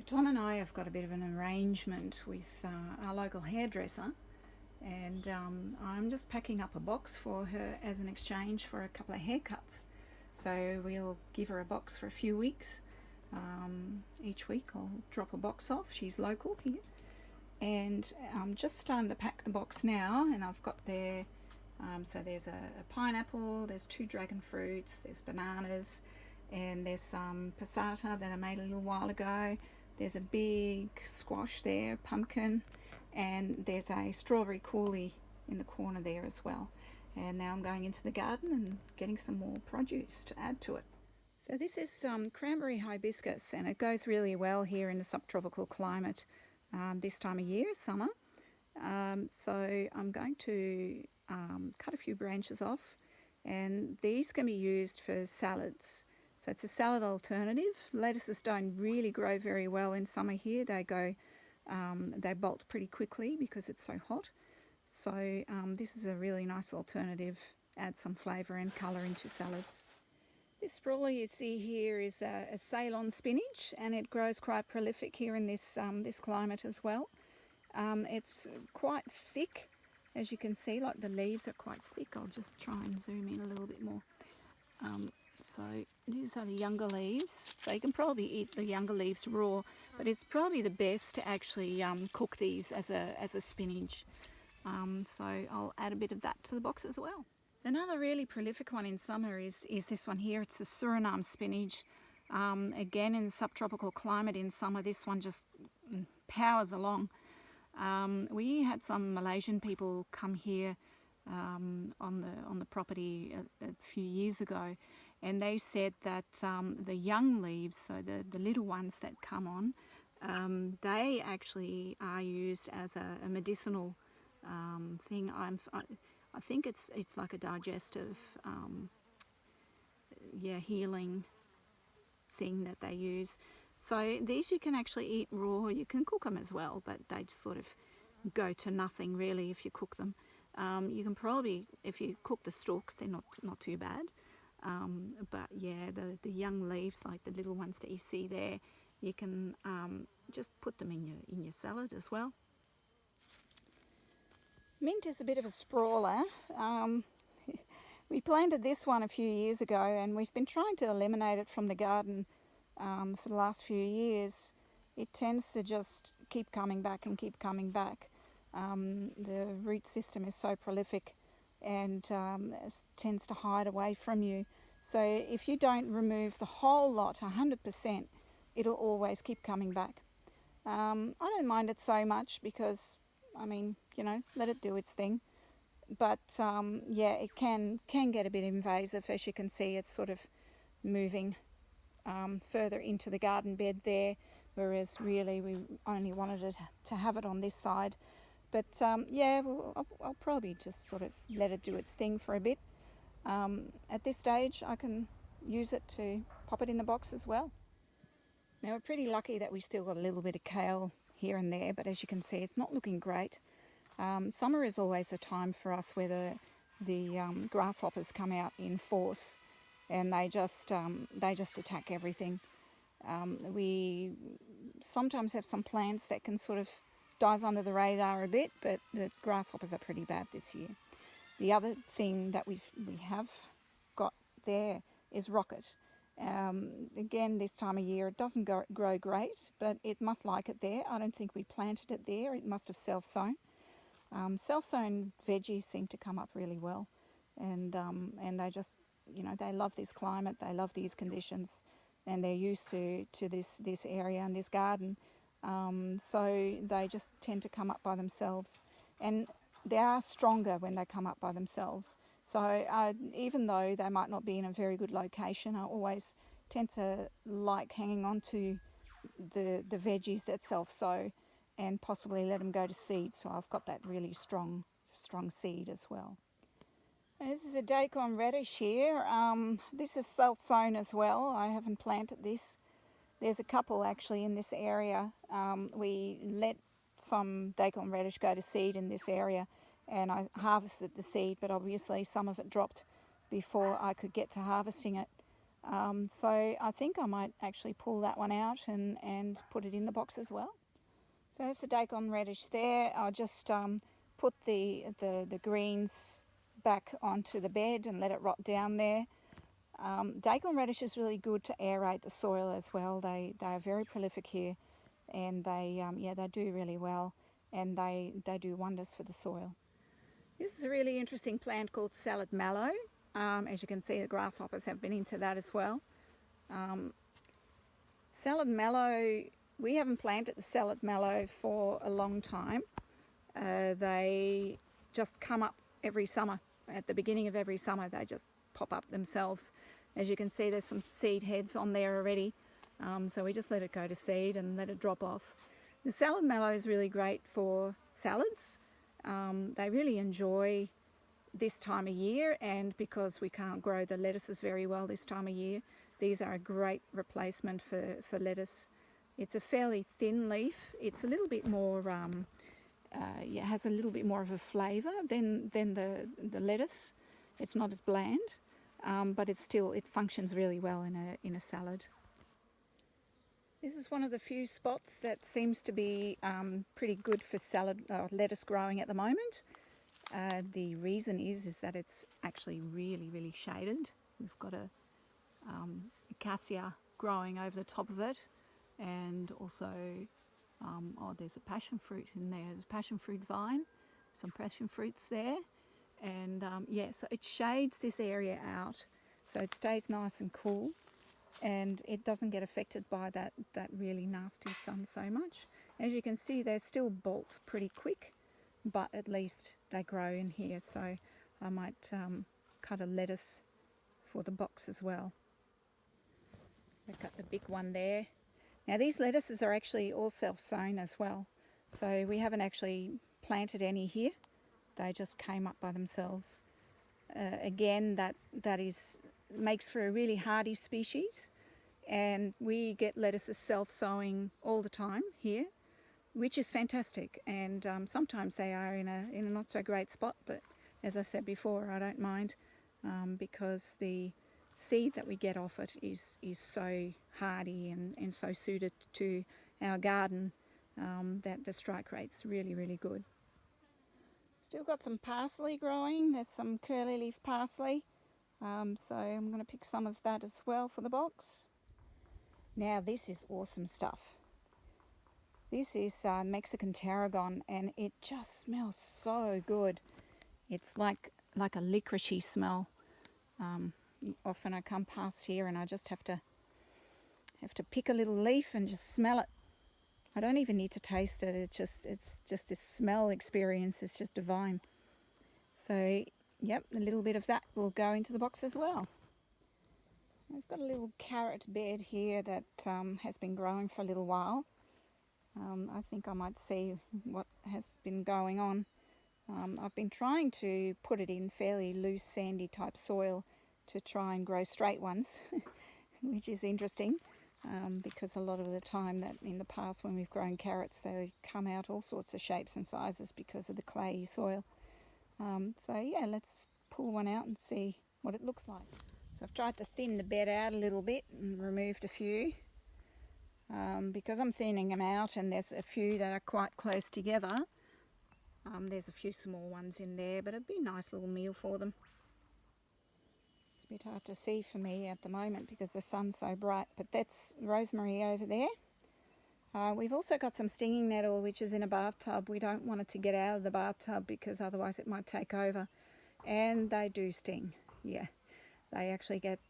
Tom and I have got a bit of an arrangement with our local hairdresser, and I'm just packing up a box for her as an exchange for a couple of haircuts. So we'll give her a box for a few weeks. Each week I'll drop a box off. She's local here, and I'm just starting to pack the box now, and I've got there so there's a pineapple, there's 2 dragon fruits, there's bananas, and there's some passata that I made a little while ago. There's a big squash there, pumpkin, and there's a strawberry coulis in the corner there as well. And now I'm going into the garden and getting some more produce to add to it. So this is Cranberry Hibiscus, and it goes really well here in the subtropical climate this time of year, summer. So I'm going to cut a few branches off, and these can be used for salads. So it's a salad alternative. Lettuces don't really grow very well in summer here. They bolt pretty quickly because it's so hot. So this is a really nice alternative. Add some flavour and colour into salads. This sprawler you see here is a Salon Spinach, and it grows quite prolific here in this climate as well. It's quite thick, as you can see, like the leaves are quite thick. I'll just try and zoom in a little bit more. So these are the younger leaves. So you can probably eat the younger leaves raw, but it's probably the best to actually cook these as a spinach. So I'll add a bit of that to the box as well. Another really prolific one in summer is this one here. It's a Suriname Spinach. Again, in the subtropical climate in summer, this one just powers along. We had some Malaysian people come here on the property a few years ago, and they said that the young leaves, so the little ones that come on, they actually are used as a medicinal thing. I think it's like a digestive healing thing that they use. So these you can actually eat raw. You can cook them as well, but they just sort of go to nothing really if you cook them. You can probably, if you cook the stalks, they're not too bad. But yeah, the young leaves, like the little ones that you see there, you can just put them in your salad as well. Mint is a bit of a sprawler. We planted this one a few years ago, and we've been trying to eliminate it from the garden for the last few years. It tends to just keep coming back and keep coming back. The root system is so prolific, and it tends to hide away from you. So if you don't remove the whole lot 100%, it'll always keep coming back. I don't mind it so much because, I mean, you know, let it do its thing. But yeah, it can get a bit invasive. As you can see, it's sort of moving further into the garden bed there, whereas really we only wanted it to have it on this side. But yeah, I'll probably just sort of let it do its thing for a bit. At this stage, I can use it to pop it in the box as well. Now, we're pretty lucky that we still got a little bit of kale here and there, but as you can see, it's not looking great. Summer is always a time for us where the grasshoppers come out in force, and they just attack everything. We sometimes have some plants that can sort of dive under the radar a bit, but the grasshoppers are pretty bad this year. The other thing that we have got there is rocket. Again, this time of year it doesn't grow great, but it must like it there. I don't think we planted it there. It must have self-sown. Self-sown veggies seem to come up really well, and they just, you know, they love this climate, they love these conditions, and they're used to this area and this garden. So they just tend to come up by themselves, and they are stronger when they come up by themselves. So even though they might not be in a very good location, I always tend to like hanging on to the veggies that self-sow, and possibly let them go to seed, so I've got that really strong seed as well. This is a Daikon Radish here. This is self-sown as well. I haven't planted this. There's a couple actually in this area. We let some Daikon Radish go to seed in this area, and I harvested the seed, but obviously some of it dropped before I could get to harvesting it. So I think I might actually pull that one out and put it in the box as well. So there's the Daikon Radish there. I'll just put the greens back onto the bed and let it rot down there. Daikon Radish is really good to aerate the soil as well. They are very prolific here, and they do really well, and they do wonders for the soil. This is a really interesting plant called salad mallow. As you can see, the grasshoppers have been into that as well. Salad mallow, we haven't planted the salad mallow for a long time. They just come up every summer. At the beginning of every summer, they just pop up themselves. As you can see, there's some seed heads on there already. So we just let it go to seed and let it drop off. The salad mallow is really great for salads. They really enjoy this time of year, and because we can't grow the lettuces very well this time of year, these are a great replacement for lettuce. It's a fairly thin leaf. It's a little bit more, has a little bit more of a flavour than the lettuce. It's not as bland, but it functions really well in a salad. This is one of the few spots that seems to be pretty good for salad lettuce growing at the moment. The reason is that it's actually really shaded. We've got a acacia growing over the top of it, and also there's a passion fruit in there. There's a passion fruit vine, some passion fruits there, and so it shades this area out so it stays nice and cool, and it doesn't get affected by that really nasty sun so much. As you can see, they still bolt pretty quick, but at least they grow in here. So I might cut a lettuce for the box as well. So cut the big one there. Now these lettuces are actually all self-sown as well, so we haven't actually planted any here. They just came up by themselves. Again, that makes for a really hardy species, and we get lettuces self-sowing all the time here, which is fantastic. And sometimes they are in a not so great spot, but as I said before, I don't mind, because the seed that we get off it is so hardy and so suited to our garden, that the strike rate's really good. Still got some parsley growing. There's some curly leaf parsley, so I'm going to pick some of that as well for the box. Now this is awesome stuff. This is Mexican tarragon, and it just smells so good. It's like a licoricey smell. Often I come past here and I just have to pick a little leaf and just smell it. I don't even need to taste it. It's just this smell experience is just divine. So yep, a little bit of that will go into the box as well. I've got a little carrot bed here that has been growing for a little while. I think I might see what has been going on. I've been trying to put it in fairly loose sandy type soil to try and grow straight ones, which is interesting, because a lot of the time that in the past when we've grown carrots, they come out all sorts of shapes and sizes because of the clayey soil. So yeah, let's pull one out and see what it looks like. So I've tried to thin the bed out a little bit and removed a few, because I'm thinning them out, and there's a few that are quite close together. There's a few small ones in there, but it'd be a nice little meal for them. It's a bit hard to see for me at the moment because the sun's so bright, but that's rosemary over there. We've also got some stinging nettle, which is in a bathtub. We don't want it to get out of the bathtub because otherwise it might take over. And they do sting, yeah. They actually get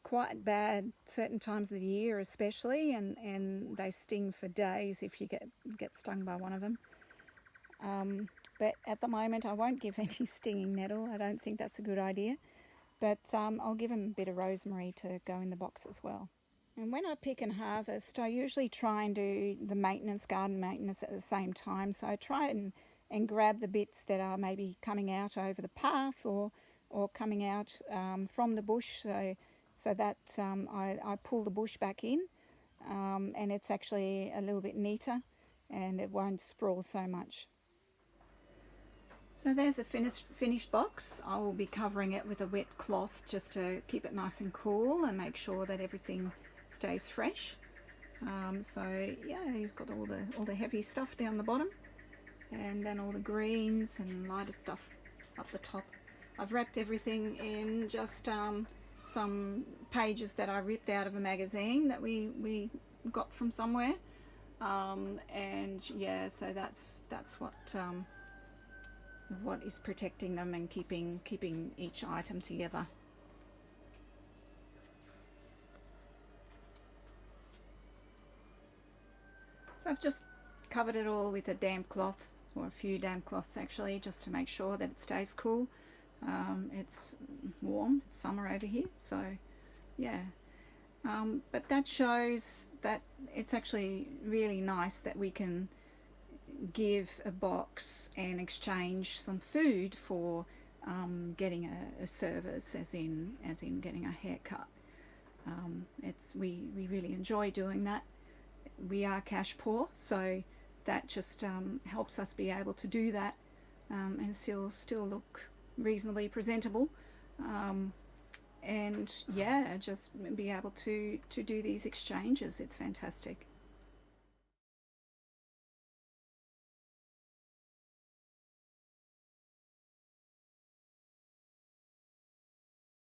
quite bad certain times of the year especially, and they sting for days if you get stung by one of them. But at the moment I won't give any stinging nettle. I don't think that's a good idea, but I'll give them a bit of rosemary to go in the box as well. And when I pick and harvest, I usually try and do the garden maintenance at the same time. So I try and grab the bits that are maybe coming out over the path or coming out from the bush, so that I pull the bush back in, and it's actually a little bit neater and it won't sprawl so much. So there's the finished box. I will be covering it with a wet cloth just to keep it nice and cool and make sure that everything stays fresh. So yeah, you've got all the heavy stuff down the bottom, and then all the greens and lighter stuff up the top. I've wrapped everything in just some pages that I ripped out of a magazine that we got from somewhere, and yeah, so that's what is protecting them and keeping each item together. So I've just covered it all with a damp cloth, or a few damp cloths actually, just to make sure that it stays cool. It's warm, it's summer over here, so yeah. But that shows that it's actually really nice that we can give a box and exchange some food for getting a service, as in getting a haircut. We really enjoy doing that. We are cash poor, so that just helps us be able to do that and still look reasonably presentable, and yeah, just be able to do these exchanges. It's fantastic.